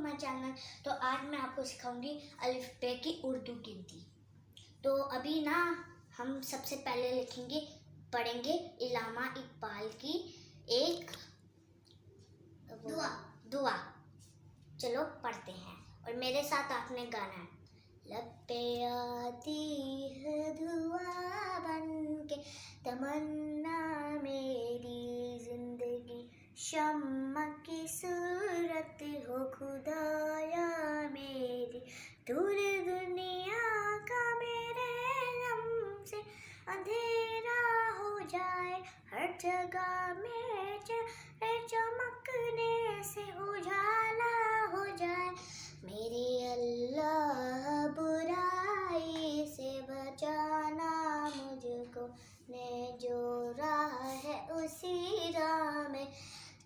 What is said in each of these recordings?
My channel. तो आज मैं आपको सिखाऊंगी अलिफ बे की उर्दू गिनती। तो अभी ना हम सबसे पहले पढ़ेंगे इल्लामा इकबाल की एक दुआ। चलो पढ़ते हैं और मेरे साथ आपने गाना है। लब पे आती है दुआ बनके तमन्ना मेरी जिंदगी शम्मा की सूरत हो खुदाया मेरी दूर दुनिया का मेरे गम से अंधेरा हो जाए हर जगह में चमकने से उजाला हो जाए मेरे अल्लाह बुराई से बचाना मुझको ने जो राह है उसी राह में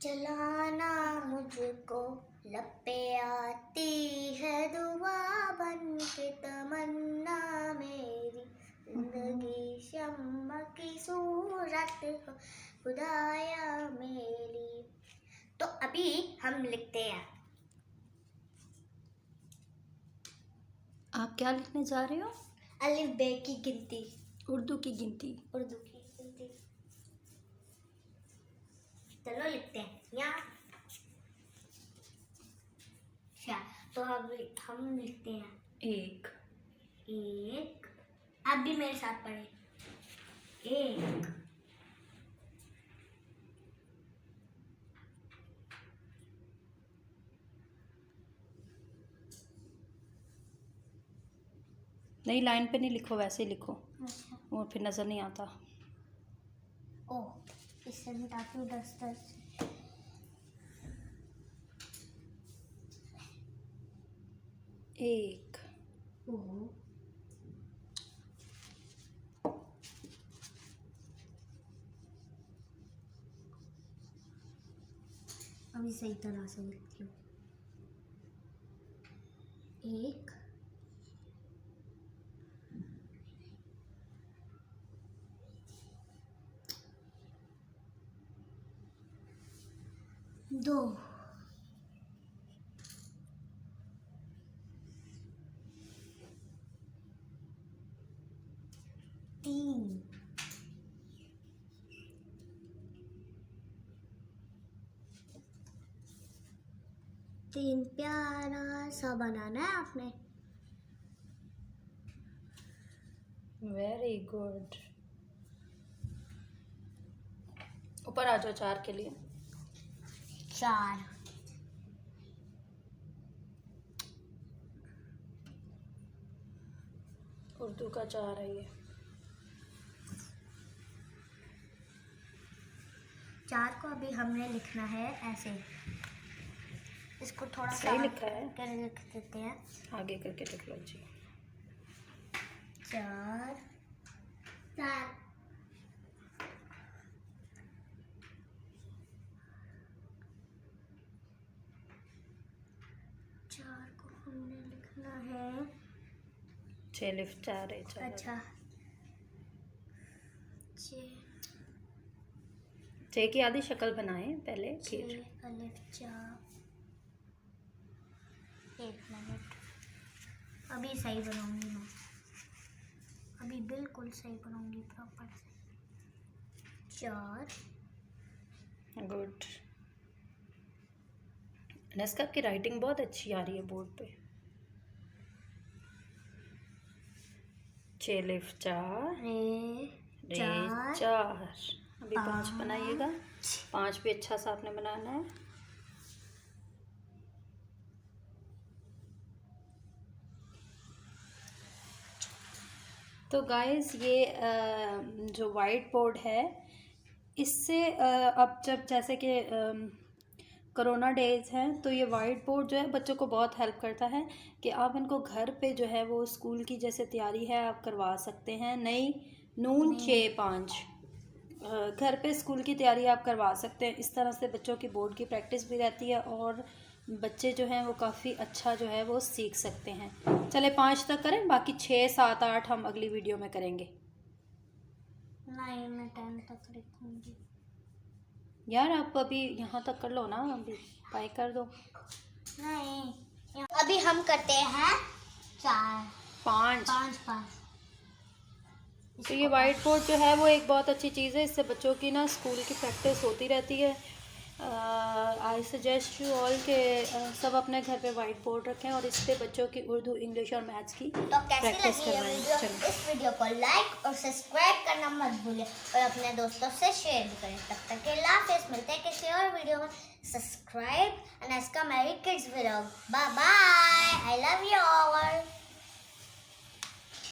चलाना मुझको लब पे आती है दुआ बन के तमन्ना मेरी जिंदगी शम्मा की सूरत हो खुदाया मेरी। तो अभी हम लिखते हैं। आप क्या लिखने जा रहे हो? अलिफ बे की गिनती, उर्दू की गिनती। उर्दू की गिनती। चलो लिखते हैं यहाँ। तो हम लिखते हैं एक। आप भी मेरे साथ पढ़े। एक, नहीं, लाइन पे नहीं लिखो, वैसे ही लिखो। अच्छा। वो फिर नजर नहीं आता। इससे मिटाती हूँ 10-10। एक। अभी सही तरह से लिखती हूँ। एक, दो, तीन, प्यारा सा बनाना है आपने। Very good. ऊपर आ जाओ 4 के लिए। 4, उर्दू का 4 है ये। 4 को अभी हमने लिखना है ऐसे। इसको थोड़ा सही लिखा है। कर लिख देते हैं। आगे करके लिख लो जी। 4, 4 को हमने लिखना है 6 लिख 4 है 4। अच्छा 6 की आधी शक्ल बनाएं पहले, फिर अलिफ 4। 1 मिनट, अभी सही बनाऊंगी मैं। अभी बिल्कुल सही बनाऊंगी, प्रॉपर से। 4। गुड। नस्का की राइटिंग बहुत अच्छी आ रही है बोर्ड पे। 6 लिख 4 रे 4। अभी 5 बनाइएगा। 5 भी अच्छा सा आपने बनाना है। तो गाइस ये जो वाइट बोर्ड है, इससे अब जब जैसे कि कोरोना डेज हैं, तो ये वाइट बोर्ड जो है बच्चों को बहुत हेल्प करता है कि आप इनको घर पे जो है वो स्कूल की जैसे तैयारी है आप करवा सकते हैं। नई नून 6-5 घर पे स्कूल की तैयारी आप करवा सकते हैं। इस तरह से बच्चों की बोर्ड की प्रैक्टिस भी रहती है और बच्चे जो हैं वो काफ़ी अच्छा जो है वो सीख सकते हैं। चले 5 तक करें, बाकी 6, 7, 8 हम अगली वीडियो में करेंगे। नहीं, मैं 10 तक लिखूंगी। यार आप अभी यहाँ तक कर लो ना, अभी पाई कर दो। नहीं, हम करते हैं 4 5। 5 तो ये वाइट बोर्ड जो है वो एक बहुत अच्छी चीज़ है, इससे बच्चों की ना स्कूल की प्रैक्टिस होती रहती है। आई सजेस्ट यू ऑल के सब अपने घर पे वाइट बोर्ड रखें और इस पे बच्चों की उर्दू, इंग्लिश और मैथ्स की तो कैसी प्रैक्टिस लगी ये करवाएं। वीडियो? चलो, इस वीडियो को लाइक और सब्सक्राइब करना मत भूलिए और अपने दोस्तों से शेयर भी करें। तब तक के लिए हाफिज़, मिलते हैं किसी और वीडियो में। सब्सक्राइब एंड आज का मेरी kids vlog. Bye bye, I love you all.